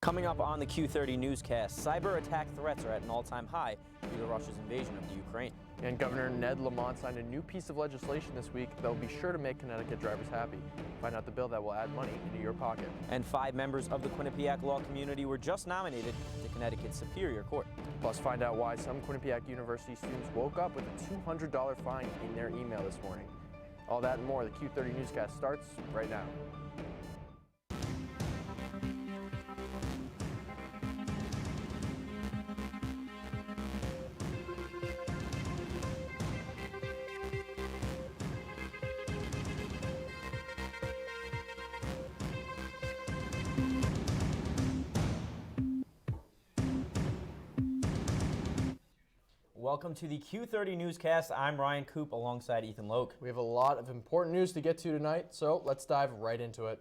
Coming up on the Q30 Newscast, cyber attack threats are at an all-time high due to Russia's invasion of the Ukraine. And Governor Ned Lamont signed a new piece of legislation this week that will be sure to make Connecticut drivers happy. Find out the bill that will add money into your pocket. And 5 members of the Quinnipiac law community were just nominated to Connecticut's Superior Court. Plus, find out why some Quinnipiac University students woke up with a $200 fine in their email this morning. All that and more. The Q30 Newscast starts right now. Welcome to the Q30 Newscast. I'm Ryan Coop alongside Ethan Loke. We have a lot of important news to get to tonight, so let's dive right into it.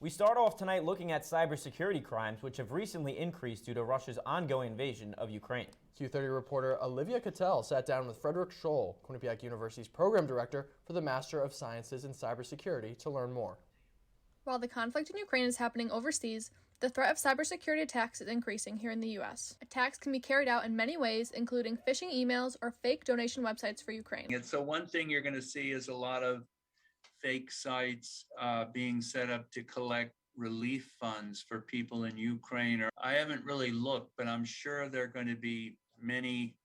We start off tonight looking at cybersecurity crimes, which have recently increased due to Russia's ongoing invasion of Ukraine. Q30 reporter Olivia Cattell sat down with Frederick Scholl, Quinnipiac University's program director for the Master of Sciences in Cybersecurity, to learn more. While the conflict in Ukraine is happening overseas, the threat of cybersecurity attacks is increasing here in the U.S. Attacks can be carried out in many ways, including phishing emails or fake donation websites for Ukraine. And so one thing you're going to see is a lot of fake sites being set up to collect relief funds for people in Ukraine. I haven't really looked, but I'm sure there are going to be many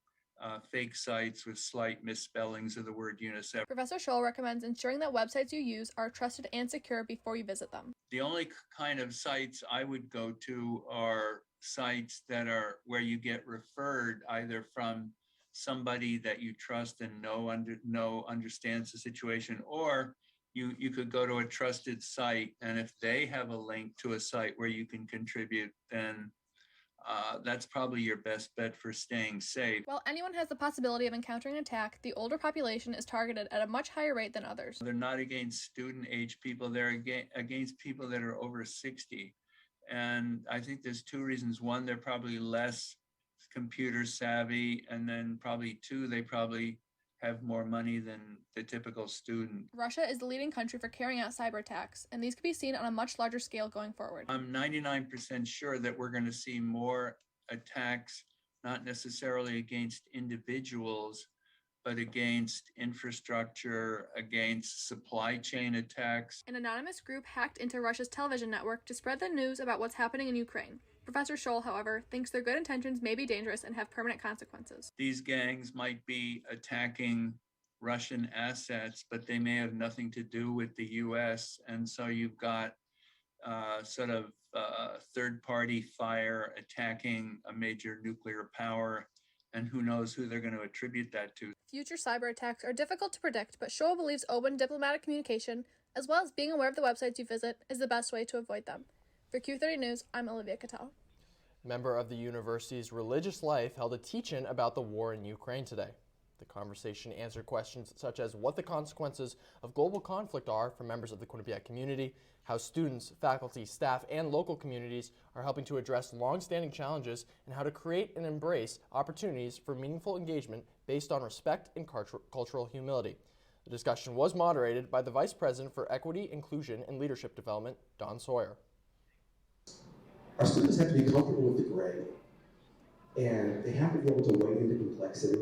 fake sites with slight misspellings of the word UNICEF. Professor Scholl recommends ensuring that websites you use are trusted and secure before you visit them. The only kind of sites I would go to are sites that are where you get referred either from somebody that you trust and understands the situation, or you could go to a trusted site, and if they have a link to a site where you can contribute, then that's probably your best bet for staying safe. While anyone has the possibility of encountering an attack, the older population is targeted at a much higher rate than others. They're not against student age people, they're against people that are over 60. And I think there's 2 reasons. 1, they're probably less computer savvy, and then probably 2, they probably have more money than the typical student. Russia is the leading country for carrying out cyber attacks, and these can be seen on a much larger scale going forward. I'm 99% sure that we're going to see more attacks, not necessarily against individuals, but against infrastructure, against supply chain attacks. An anonymous group hacked into Russia's television network to spread the news about what's happening in Ukraine. Professor Scholl, however, thinks their good intentions may be dangerous and have permanent consequences. These gangs might be attacking Russian assets, but they may have nothing to do with the U.S. And so you've got third-party fire attacking a major nuclear power, and who knows who they're going to attribute that to. Future cyber attacks are difficult to predict, but Scholl believes open diplomatic communication, as well as being aware of the websites you visit, is the best way to avoid them. For Q30 News, I'm Olivia Cattell. Member of the university's religious life held a teach-in about the war in Ukraine today. The conversation answered questions such as what the consequences of global conflict are for members of the Quinnipiac community, how students, faculty, staff, and local communities are helping to address long-standing challenges, and how to create and embrace opportunities for meaningful engagement based on respect and cultural humility. The discussion was moderated by the Vice President for Equity, Inclusion, and Leadership Development, Don Sawyer. Our students have to be comfortable with the gray, and they have to be able to wade into complexity,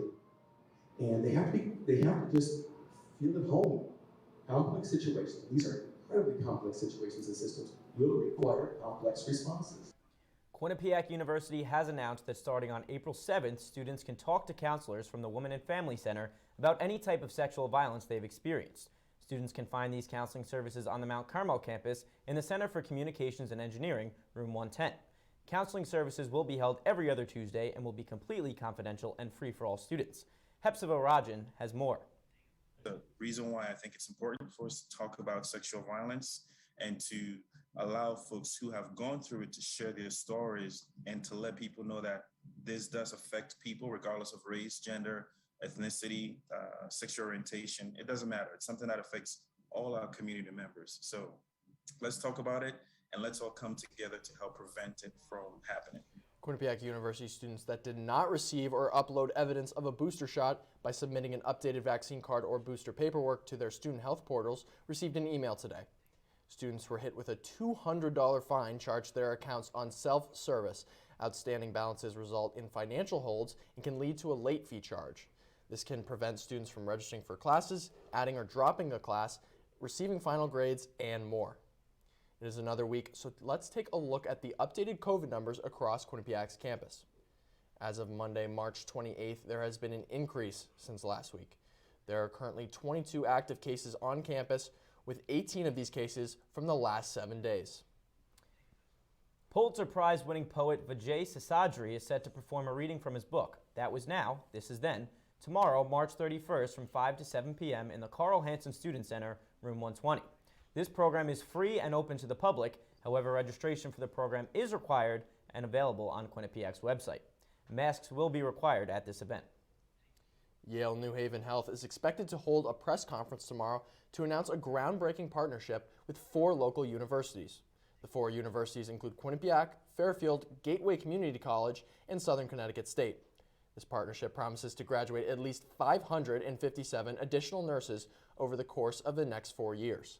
and they have to just feel at home. Complex situations, these are incredibly complex situations and systems, will require complex responses. Quinnipiac University has announced that starting on April 7th, students can talk to counselors from the Women and Family Center about any type of sexual violence they've experienced. Students can find these counseling services on the Mount Carmel campus in the Center for Communications and Engineering, room 110. Counseling services will be held every other Tuesday and will be completely confidential and free for all students. Hepsiva Rajan has more. The reason why I think it's important for us to talk about sexual violence and to allow folks who have gone through it to share their stories and to let people know that this does affect people regardless of race, gender, ethnicity, sexual orientation. It doesn't matter. It's something that affects all our community members. So let's talk about it and let's all come together to help prevent it from happening. Quinnipiac University students that did not receive or upload evidence of a booster shot by submitting an updated vaccine card or booster paperwork to their student health portals received an email today. Students were hit with a $200 fine charged to their accounts on self-service. Outstanding balances result in financial holds and can lead to a late fee charge. This can prevent students from registering for classes, adding or dropping a class, receiving final grades, and more. It is another week, so let's take a look at the updated COVID numbers across Quinnipiac's campus. As of Monday, March 28th, there has been an increase since last week. There are currently 22 active cases on campus, with 18 of these cases from the last 7 days. Pulitzer Prize-winning poet Vijay Seshadri is set to perform a reading from his book, That Was Now, This Is Then, tomorrow, March 31st from 5 to 7 p.m. in the Carl Hansen Student Center, room 120. This program is free and open to the public. However, registration for the program is required and available on Quinnipiac's website. Masks will be required at this event. Yale New Haven Health is expected to hold a press conference tomorrow to announce a groundbreaking partnership with 4 local universities. The 4 universities include Quinnipiac, Fairfield, Gateway Community College, and Southern Connecticut State. This partnership promises to graduate at least 557 additional nurses over the course of the next 4 years.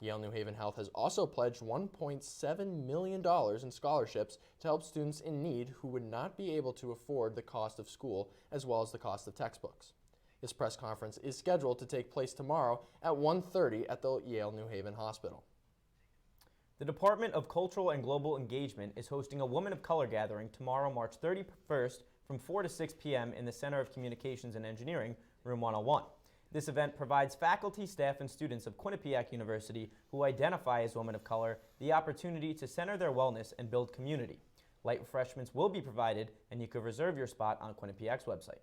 Yale New Haven Health has also pledged $1.7 million in scholarships to help students in need who would not be able to afford the cost of school as well as the cost of textbooks. This press conference is scheduled to take place tomorrow at 1:30 at the Yale New Haven Hospital. The Department of Cultural and Global Engagement is hosting a Women of Color gathering tomorrow, March 31st from 4 to 6 p.m. in the Center of Communications and Engineering, room 101. This event provides faculty, staff, and students of Quinnipiac University who identify as women of color the opportunity to center their wellness and build community. Light refreshments will be provided, and you can reserve your spot on Quinnipiac's website.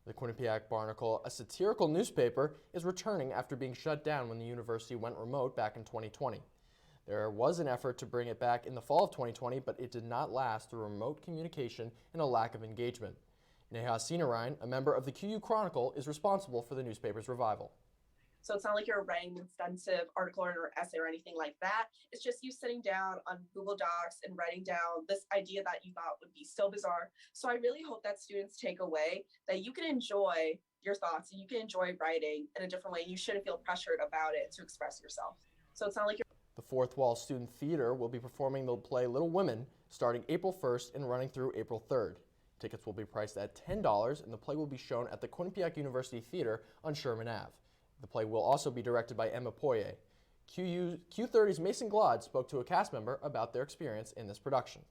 The Quinnipiac Barnacle, a satirical newspaper, is returning after being shut down when the university went remote back in 2020. There was an effort to bring it back in the fall of 2020, but it did not last through remote communication and a lack of engagement. Neha Sinarayan, a member of the QU Chronicle, is responsible for the newspaper's revival. So it's not like you're writing an extensive article or essay or anything like that. It's just you sitting down on Google Docs and writing down this idea that you thought would be so bizarre. So I really hope that students take away that you can enjoy your thoughts and you can enjoy writing in a different way. You shouldn't feel pressured about it to express yourself. So it's not like you're... The Fourth Wall Student Theater will be performing the play Little Women starting April 1st and running through April 3rd. Tickets will be priced at $10, and the play will be shown at the Quinnipiac University Theater on Sherman Ave. The play will also be directed by Emma Poirier. Q30's Mason Glod spoke to a cast member about their experience in this production.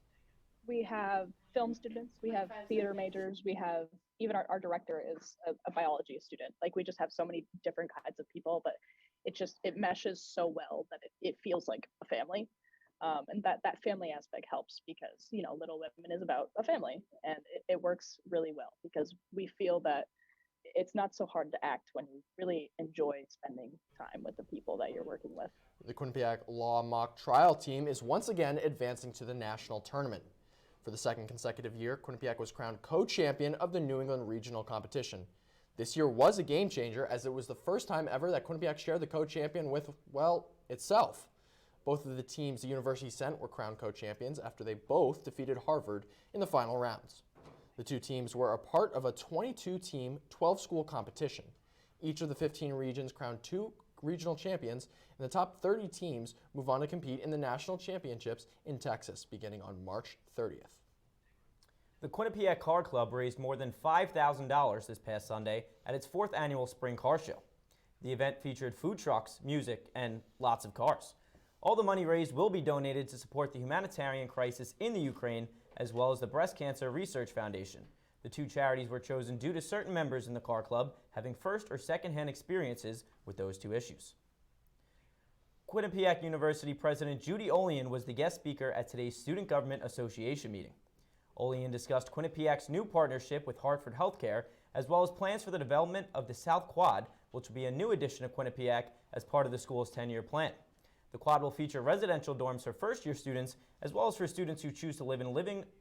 We have film students, we have theater majors, we have even our director is a biology student. Like, we just have so many different kinds of people, but it meshes so well that it feels like a family. And that family aspect helps because, you know, Little Women is about a family, and it works really well because we feel that it's not so hard to act when you really enjoy spending time with the people that you're working with. The Quinnipiac Law Mock Trial team is once again advancing to the national tournament. For the second consecutive year, Quinnipiac was crowned co-champion of the New England Regional Competition. This year was a game changer as it was the first time ever that Quinnipiac shared the co-champion with, well, itself. Both of the teams the university sent were crowned co-champions after they both defeated Harvard in the final rounds. The two teams were a part of a 22-team, 12-school competition. Each of the 15 regions crowned 2 regional champions, and the top 30 teams move on to compete in the national championships in Texas beginning on March 30th. The Quinnipiac Car Club raised more than $5,000 this past Sunday at its 4th annual Spring Car Show. The event featured food trucks, music, and lots of cars. All the money raised will be donated to support the humanitarian crisis in the Ukraine, as well as the Breast Cancer Research Foundation. The two charities were chosen due to certain members in the car club having first or second-hand experiences with those two issues. Quinnipiac University President Judy Olian was the guest speaker at today's Student Government Association meeting. Olian discussed Quinnipiac's new partnership with Hartford Healthcare, as well as plans for the development of the South Quad, which will be a new addition to Quinnipiac as part of the school's 10-year plan. The quad will feature residential dorms for first-year students, as well as for students who choose to live in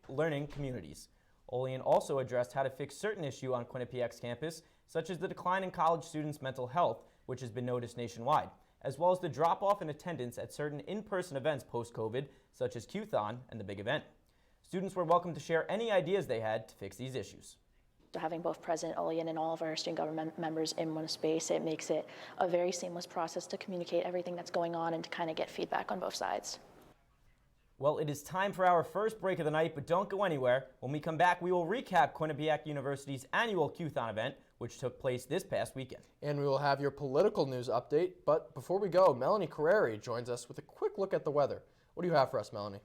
learning communities. Olian also addressed how to fix certain issues on Quinnipiac's campus, such as the decline in college students' mental health, which has been noticed nationwide, as well as the drop-off in attendance at certain in-person events post-COVID, such as Q30 and the Big Event. Students were welcome to share any ideas they had to fix these issues. Having both President Ullian and all of our student government members in one space, it makes it a very seamless process to communicate everything that's going on and to kind of get feedback on both sides. Well, it is time for our first break of the night, but don't go anywhere. When we come back, we will recap Quinnipiac University's annual Q30 event, which took place this past weekend. And we will have your political news update, but before we go, Melanie Carreri joins us with a quick look at the weather. What do you have for us, Melanie?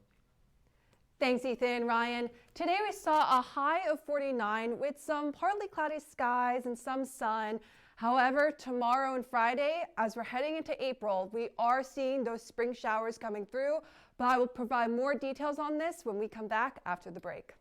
Thanks, Ethan and Ryan. Today we saw a high of 49 with some partly cloudy skies and some sun. However, tomorrow and Friday, as we're heading into April, we are seeing those spring showers coming through, but I will provide more details on this when we come back after the break.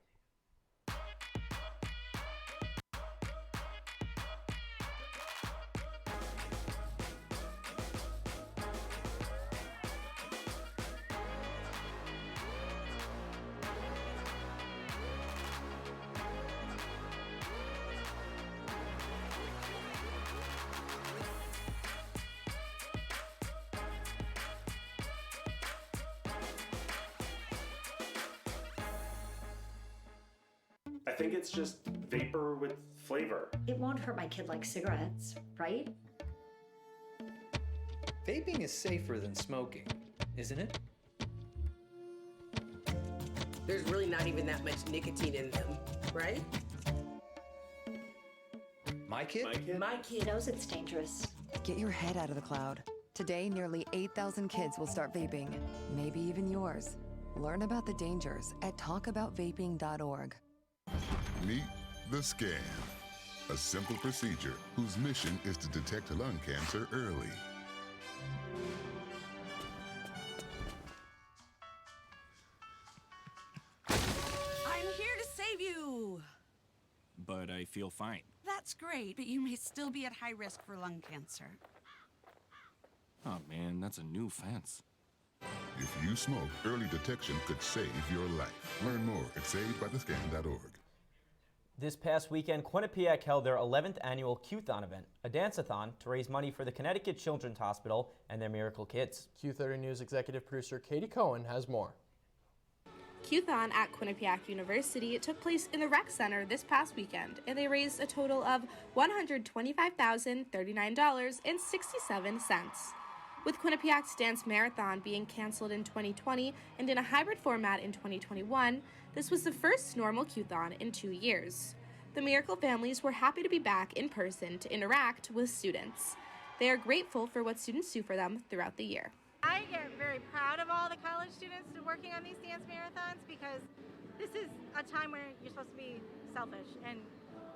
I think it's just vapor with flavor. It won't hurt my kid like cigarettes, right? Vaping is safer than smoking, isn't it? There's really not even that much nicotine in them, right? My kid? My kid knows it's dangerous. Get your head out of the cloud. Today, nearly 8,000 kids will start vaping, maybe even yours. Learn about the dangers at talkaboutvaping.org. Meet the scan, a simple procedure whose mission is to detect lung cancer early. I'm here to save you. But I feel fine. That's great, but you may still be at high risk for lung cancer. Oh man, that's a new fence. If you smoke, early detection could save your life. Learn more at savedbythescan.org. This past weekend, Quinnipiac held their 11th annual Q30 event, a dance-a-thon to raise money for the Connecticut Children's Hospital and their Miracle Kids. Q30 News executive producer Katie Cohen has more. Q-thon at Quinnipiac University took place in the rec center this past weekend, and they raised a total of $125,039.67. With Quinnipiac's dance marathon being canceled in 2020 and in a hybrid format in 2021, this was the first normal Q-thon in 2 years. The Miracle families were happy to be back in person to interact with students. They are grateful for what students do for them throughout the year. I get very proud of all the college students working on these dance marathons because this is a time where you're supposed to be selfish and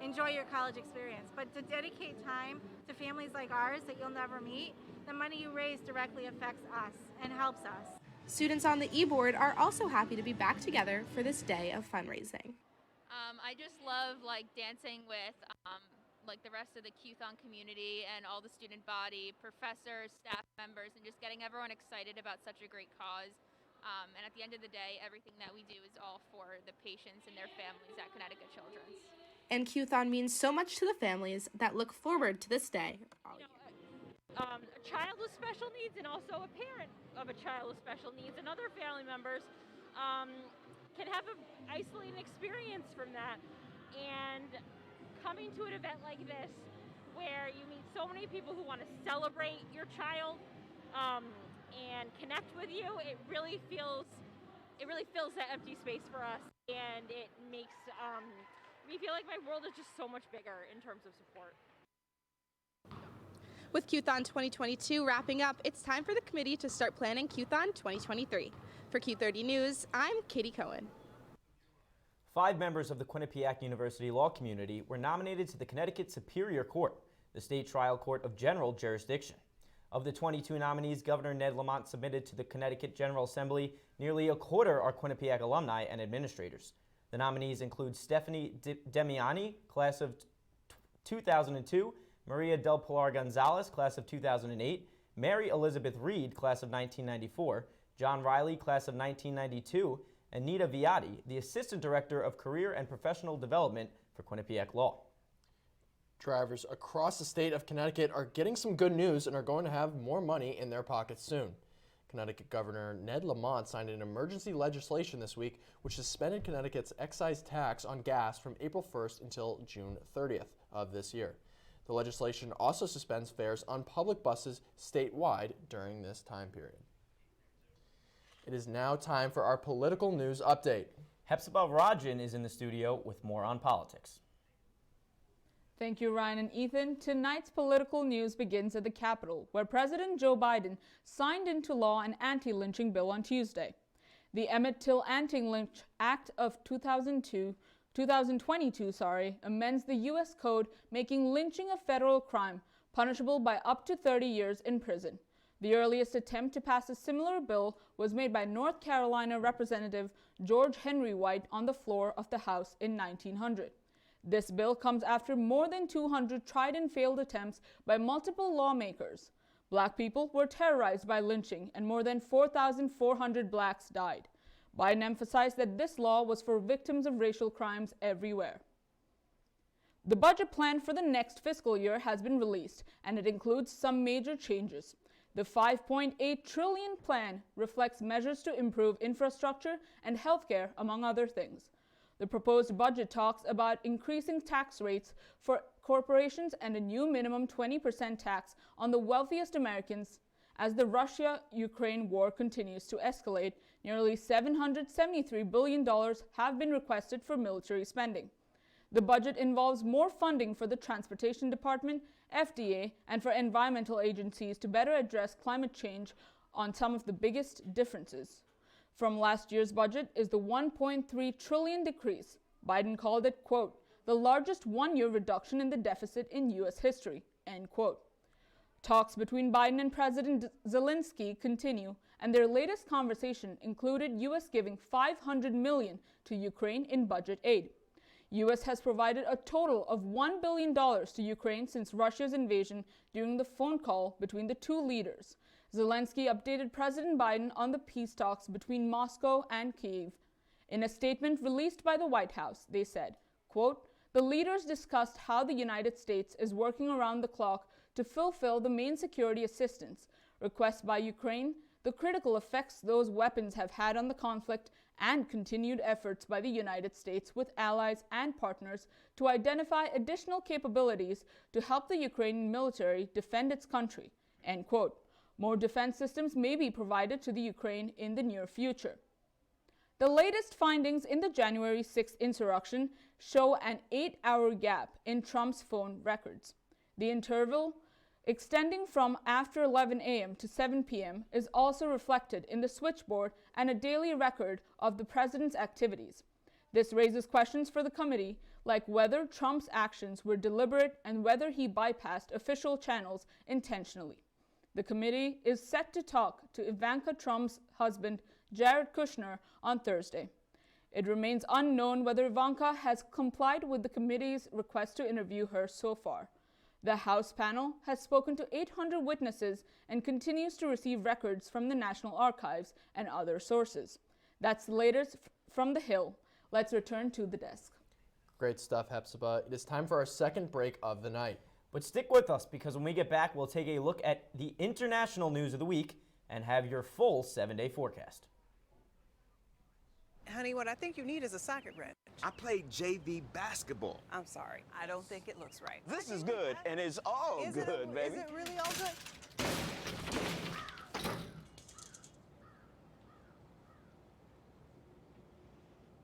enjoy your college experience. But to dedicate time to families like ours that you'll never meet, the money you raise directly affects us and helps us. Students on the e-board are also happy to be back together for this day of fundraising. I just love dancing with the rest of the Q-thon community and all the student body, professors, staff members, and just getting everyone excited about such a great cause. And at the end of the day, everything that we do is all for the patients and their families at Connecticut Children's. And Q-thon means so much to the families that look forward to this day. A child with special needs and also a parent of a child with special needs and other family members can have an isolating experience from that. And coming to an event like this where you meet so many people who want to celebrate your child and connect with you, it really fills that empty space for us, and it makes me feel like my world is just so much bigger in terms of support. With Q-thon 2022 wrapping up, it's time for the committee to start planning Q-thon 2023. For Q30 News, I'm Katie Cohen. 5 members of the Quinnipiac University law community were nominated to the Connecticut Superior Court, the state trial court of general jurisdiction. Of the 22 nominees Governor Ned Lamont submitted to the Connecticut General Assembly, nearly a quarter are Quinnipiac alumni and administrators. The nominees include Stephanie Demiani, class of 2002, Maria Del Pilar Gonzalez, class of 2008, Mary Elizabeth Reed, class of 1994, John Riley, class of 1992, and Nita Viati, the Assistant Director of Career and Professional Development for Quinnipiac Law. Drivers across the state of Connecticut are getting some good news and are going to have more money in their pockets soon. Connecticut Governor Ned Lamont signed an emergency legislation this week which suspended Connecticut's excise tax on gas from April 1st until June 30th of this year. The legislation also suspends fares on public buses statewide during this time period. It is now time for our political news update. Hepzibah Rajan is in the studio with more on politics. Thank you, Ryan and Ethan. Tonight's political news begins at the Capitol, where President Joe Biden signed into law an anti-lynching bill on Tuesday. The Emmett Till Anti-Lynch Act of 2022 amends the U.S. Code, making lynching a federal crime, punishable by up to 30 years in prison. The earliest attempt to pass a similar bill was made by North Carolina Representative George Henry White on the floor of the House in 1900. This bill comes after more than 200 tried and failed attempts by multiple lawmakers. Black people were terrorized by lynching, and more than 4,400 blacks died. Biden emphasized that this law was for victims of racial crimes everywhere. The budget plan for the next fiscal year has been released, and it includes some major changes. The $5.8 trillion plan reflects measures to improve infrastructure and healthcare, among other things. The proposed budget talks about increasing tax rates for corporations and a new minimum 20% tax on the wealthiest Americans. As the Russia-Ukraine war continues to escalate, nearly $773 billion have been requested for military spending. The budget involves more funding for the Transportation Department, FDA, and for environmental agencies to better address climate change on some of the biggest differences from last year's budget is the $1.3 trillion decrease. Biden called it, quote, the largest one-year reduction in the deficit in U.S. history, end quote. Talks between Biden and President Zelensky continue, and their latest conversation included U.S. giving $500 million to Ukraine in budget aid. U.S. has provided a total of $1 billion to Ukraine since Russia's invasion during the phone call between the two leaders. Zelensky updated President Biden on the peace talks between Moscow and Kyiv. In a statement released by the White House, they said, quote, the leaders discussed how the United States is working around the clock to fulfill the main security assistance requests by Ukraine, the critical effects those weapons have had on the conflict, and continued efforts by the United States with allies and partners to identify additional capabilities to help the Ukrainian military defend its country, end quote. More defense systems may be provided to the Ukraine in the near future. The latest findings in the January 6th insurrection show an 8-hour gap in Trump's phone records. The interval, extending from after 11 a.m. to 7 p.m., is also reflected in the switchboard and a daily record of the president's activities. This raises questions for the committee, like whether Trump's actions were deliberate and whether he bypassed official channels intentionally. The committee is set to talk to Ivanka Trump's husband, Jared Kushner, on Thursday. It remains unknown whether Ivanka has complied with the committee's request to interview her so far. The House panel has spoken to 800 witnesses and continues to receive records from the National Archives and other sources. That's the latest from the Hill. Let's return to the desk. Great stuff, Hepzibah. It is time for our second break of the night. But stick with us, because when we get back, we'll take a look at the international news of the week and have your full 7-day forecast. Honey, what I think you need is a socket wrench. I played JV basketball. I'm sorry. I don't think it looks right. This is good, and it's all good, baby. Is it really all good?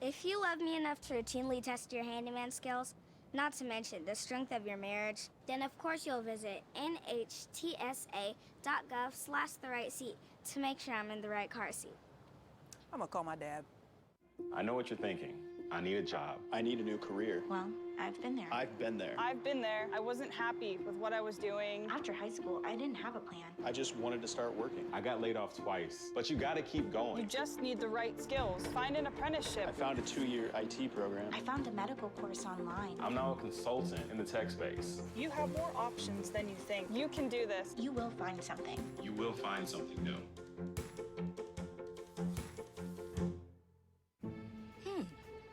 If you love me enough to routinely test your handyman skills, not to mention the strength of your marriage, then of course you'll visit nhtsa.gov/the-right-seat to make sure I'm in the right car seat. I'm gonna call my dad. I know what you're thinking. I need a job. I need a new career. Well, I've been there. I've been there. I've been there. I wasn't happy with what I was doing. After high school, I didn't have a plan. I just wanted to start working. I got laid off twice, but you gotta keep going. You just need the right skills. Find an apprenticeship. I found a 2-year IT program. I found a medical course online. I'm now a consultant in the tech space. You have more options than you think. You can do this. You will find something. You will find something new.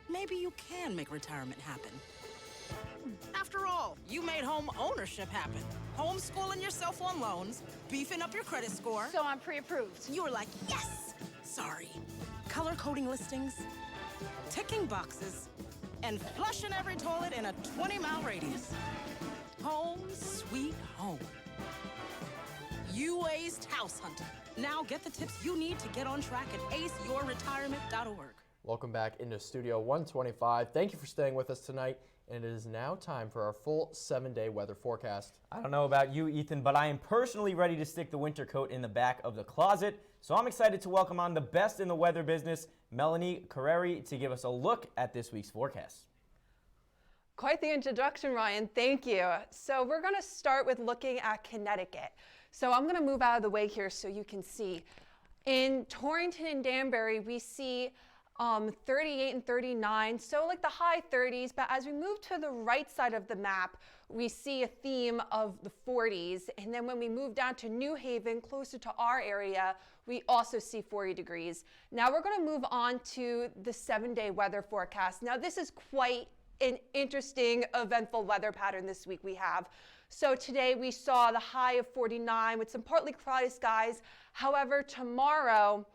Maybe you can make retirement happen. After all, you made home ownership happen. homeschooling yourself on loans, beefing up your credit score. So I'm pre-approved. You were like, yes! Sorry. Color coding listings, ticking boxes, and flushing every toilet in a 20-mile radius. Home sweet home. You aced House Hunter. Now get the tips you need to get on track at aceyourretirement.org. Welcome back into Studio 125. Thank you for staying with us tonight. And it is now time for our full 7-day weather forecast. I don't know about you, Ethan, but I am personally ready to stick the winter coat in the back of the closet. So I'm excited to welcome on the best in the weather business, Melanie Carreri, to give us a look at this week's forecast. Quite the introduction, Ryan. Thank you. So we're going to start with looking at Connecticut. So I'm going to move out of the way here so you can see. In Torrington and Danbury, we see 38 and 39, so like the high 30s, but as we move to the right side of the map, we see a theme of the 40s, and then when we move down to New Haven, closer to our area, we also see 40 degrees. Now we're going to move on to the 7-day weather forecast. Now this is quite an interesting, eventful weather pattern this week we have. So today we saw the high of 49 with some partly cloudy skies. However, tomorrow,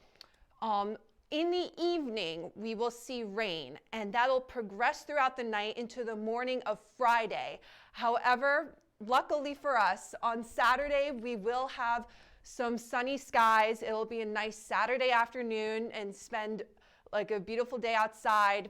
in the evening, we will see rain, and that'll progress throughout the night into the morning of Friday. However, luckily for us, on Saturday, we will have some sunny skies. It'll be a nice Saturday afternoon and spend like a beautiful day outside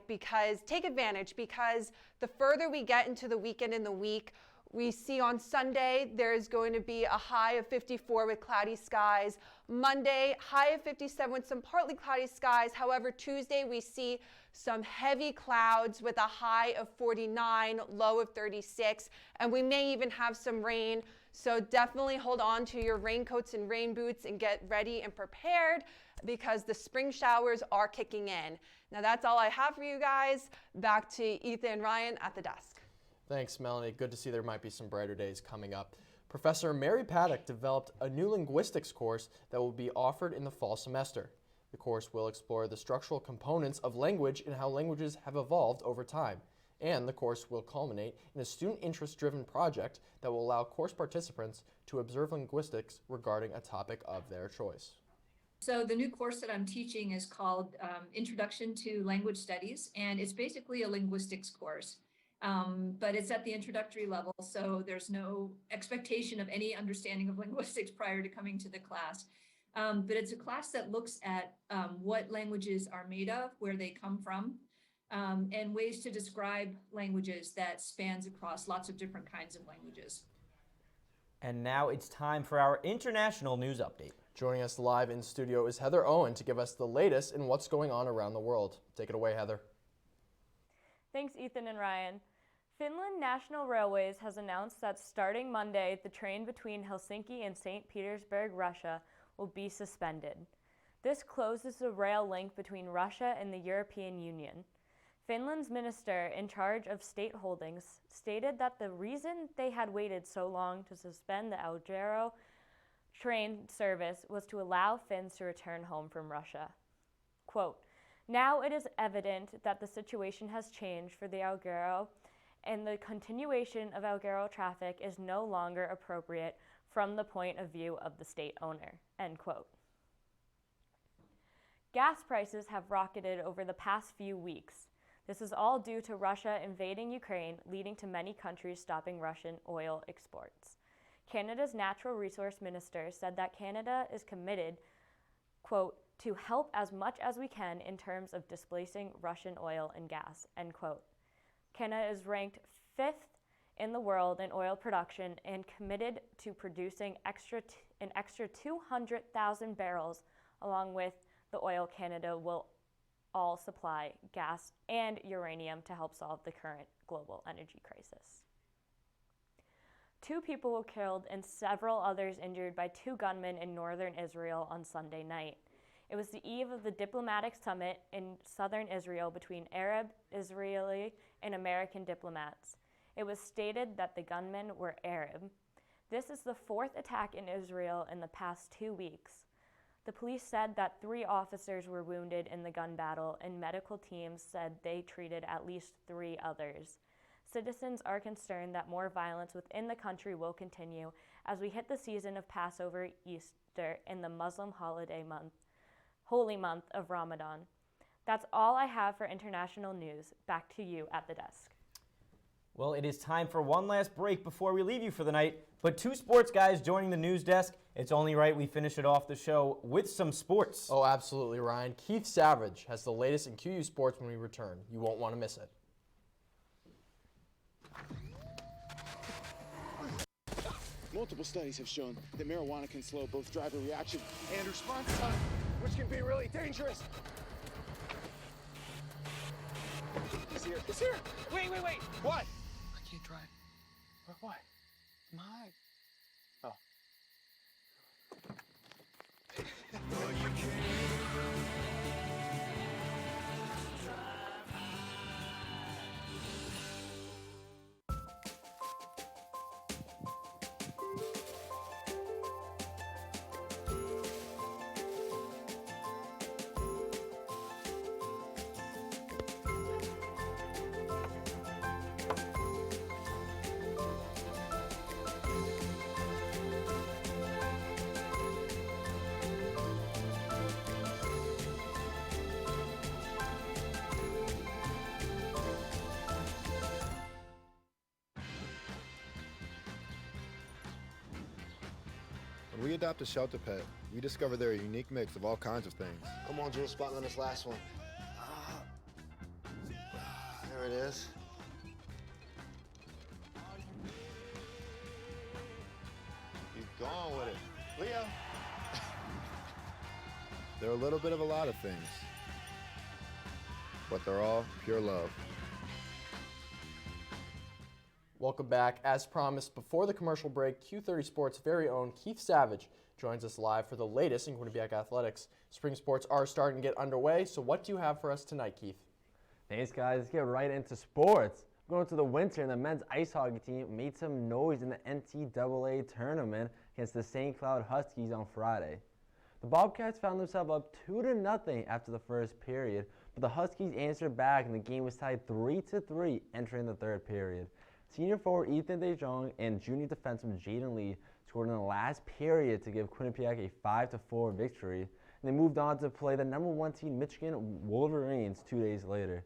take advantage because the further we get into the weekend in the week, we see on Sunday, there's going to be a high of 54 with cloudy skies. Monday, high of 57 with some partly cloudy skies. However, Tuesday, we see some heavy clouds with a high of 49, low of 36, and we may even have some rain. So definitely hold on to your raincoats and rain boots and get ready and prepared because the spring showers are kicking in. Now that's all I have for you guys. Back to Ethan and Ryan at the desk. Thanks, Melanie. Good to see there might be some brighter days coming up. Professor Mary Paddock developed a new linguistics course that will be offered in the fall semester. The course will explore the structural components of language and how languages have evolved over time. And the course will culminate in a student interest-driven project that will allow course participants to observe linguistics regarding a topic of their choice. So the new course that I'm teaching is called Introduction to Language Studies, and it's basically a linguistics course. But it's at the introductory level, so there's no expectation of any understanding of linguistics prior to coming to the class. But it's a class that looks at what languages are made of, where they come from, and ways to describe languages that spans across lots of different kinds of languages. And now it's time for our international news update. Joining us live in studio is Heather Owen to give us the latest in what's going on around the world. Take it away, Heather. Thanks, Ethan and Ryan. Finland National Railways has announced that starting Monday, the train between Helsinki and St. Petersburg, Russia, will be suspended. This closes the rail link between Russia and the European Union. Finland's minister in charge of state holdings stated that the reason they had waited so long to suspend the Algero train service was to allow Finns to return home from Russia. Quote, "Now it is evident that the situation has changed for the Algero, and the continuation of Algero traffic is no longer appropriate from the point of view of the state owner." End quote. Gas prices have rocketed over the past few weeks. This is all due to Russia invading Ukraine, leading to many countries stopping Russian oil exports. Canada's Natural Resource Minister said that Canada is committed, quote, "to help as much as we can in terms of displacing Russian oil and gas," end quote. Canada is ranked 5th in the world in oil production and committed to producing an extra 200,000 barrels, along with the oil Canada will all supply gas and uranium to help solve the current global energy crisis. 2 people were killed and several others injured by 2 gunmen in northern Israel on Sunday night. It was the eve of the diplomatic summit in southern Israel between Arab, Israeli, and American diplomats. It was stated that the gunmen were Arab. This is the 4th attack in Israel in the past 2 weeks. The police said that 3 officers were wounded in the gun battle, and medical teams said they treated at least 3 others. Citizens are concerned that more violence within the country will continue as we hit the season of Passover, Easter, and the Muslim holy month of Ramadan. That's all I have for international news. Back to you at the desk. Well, it is time for one last break before we leave you for the night. But two sports guys joining the news desk. It's only right we finish it off the show with some sports. Oh, absolutely, Ryan. Keith Savage has the latest in QU sports when we return. You won't want to miss it. Multiple studies have shown that marijuana can slow both driver reaction and response time, which can be really dangerous. It's here. It's here. Wait. What? I can't drive. What? My. Oh. When we adopt a shelter pet, we discover they're a unique mix of all kinds of things. Come on, Drew, spot me on this last one. There it is. Keep going with it. Leo. They're a little bit of a lot of things, but they're all pure love. Welcome back. As promised, before the commercial break, Q30 Sports' very own Keith Savage joins us live for the latest in Quinnipiac athletics. Spring sports are starting to get underway, so what do you have for us tonight, Keith? Thanks, guys. Let's get right into sports. Going to the winter, and the men's ice hockey team made some noise in the NCAA tournament against the St. Cloud Huskies on Friday. The Bobcats found themselves up 2-0 after the first period, but the Huskies answered back, and the game was tied 3-3 entering the third period. Senior forward Ethan DeJong and junior defenseman Jaden Lee scored in the last period to give Quinnipiac a 5-4 victory, and they moved on to play the #1 team Michigan Wolverines 2 days later.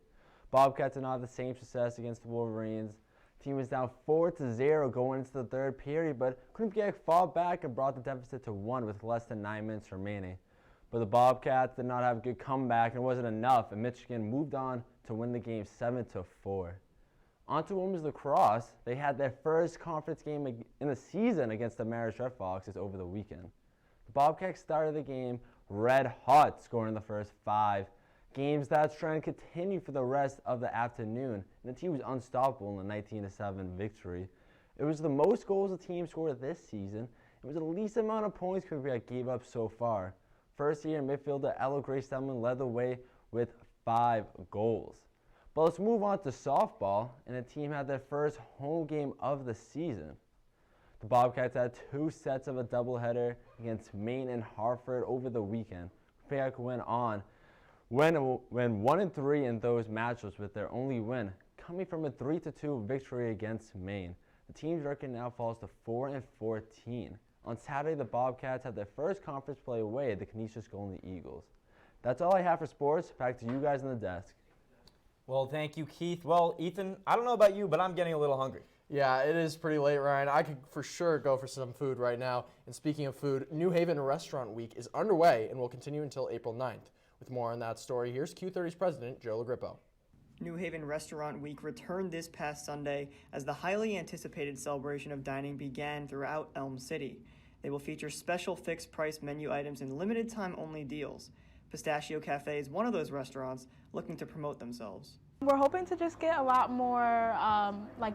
Bobcats did not have the same success against the Wolverines. The team was down 4-0 going into the third period, but Quinnipiac fought back and brought the deficit to 1 with less than 9 minutes remaining. But the Bobcats did not have a good comeback, and it wasn't enough, and Michigan moved on to win the game 7-4. On to women's lacrosse. They had their first conference game in the season against the Marist Red Foxes over the weekend. The Bobcats started the game red hot, scoring in the first 5. Games that trend continued for the rest of the afternoon, and the team was unstoppable in a 19-7 victory. It was the most goals the team scored this season. It was the least amount of points Quinnipiac gave up so far. First year midfielder Ella Grace Stelman led the way with 5 goals. But let's move on to softball, and the team had their first home game of the season. The Bobcats had 2 sets of a doubleheader against Maine and Hartford over the weekend. Quinnipiac went on when 1-3 in those matchups, with their only win coming from a 3-2 victory against Maine. The team's record now falls to 4-14. On Saturday, the Bobcats had their first conference play away at the Canisius Golden Eagles. That's all I have for sports. Back to you guys on the desk. Well, thank you, Keith. Well, Ethan, I don't know about you, but I'm getting a little hungry. Yeah, it is pretty late, Ryan. I could for sure go for some food right now. And speaking of food, New Haven Restaurant Week is underway and will continue until April 9th. With more on that story, here's Q30's president, Joe LaGrippo. New Haven Restaurant Week returned this past Sunday as the highly anticipated celebration of dining began throughout Elm City. They will feature special fixed-price menu items and limited-time-only deals. Pistachio CAFE is one of those restaurants looking to promote themselves. We're hoping to just get a lot more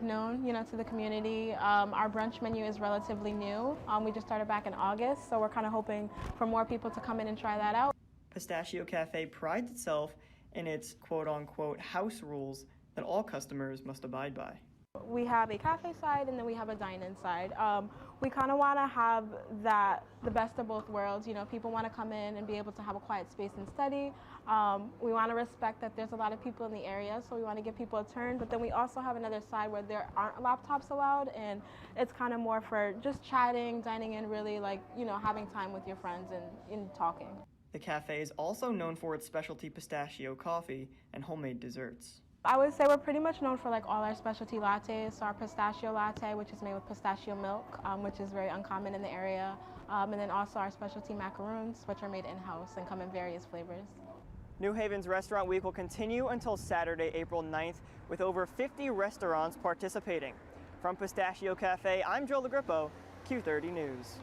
known, to the community. Our brunch menu is relatively new. We just started back in August, so we're kind of hoping for more people to come in and try that out. Pistachio CAFE prides itself in its quote-unquote house rules that all customers must abide by. We have a cafe side and then we have a dine-in side. We kind of want to have the best of both worlds. You know, people want to come in and be able to have a quiet space and study. We want to respect that there's a lot of people in the area, so we want to give people a turn. But then we also have another side where there aren't laptops allowed, and it's kind of more for just chatting, dining in, really like, you know, having time with your friends and talking. The cafe is also known for its specialty pistachio coffee and homemade desserts. I would say we're pretty much known for like all our specialty lattes. So our pistachio latte, which is made with pistachio milk, which is very uncommon in the area. And then also our specialty macaroons, which are made in-house and come in various flavors. New Haven's Restaurant Week will continue until Saturday, April 9th, with over 50 restaurants participating. From Pistachio CAFE, I'm Joe LaGrippo, Q30 News.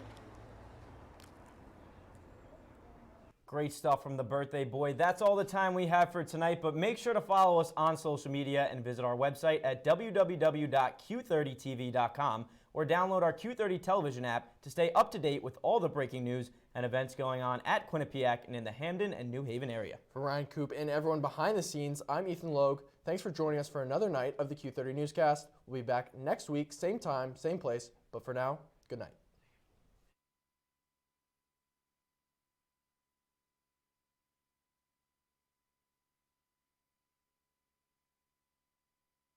Great stuff from the birthday boy. That's all the time we have for tonight, but make sure to follow us on social media and visit our website at www.q30tv.com or download our Q30 television app to stay up to date with all the breaking news and events going on at Quinnipiac and in the Hamden and New Haven area. For Ryan Coop and everyone behind the scenes, I'm Ethan Logue. Thanks for joining us for another night of the Q30 Newscast. We'll be back next week, same time, same place, but for now, good night.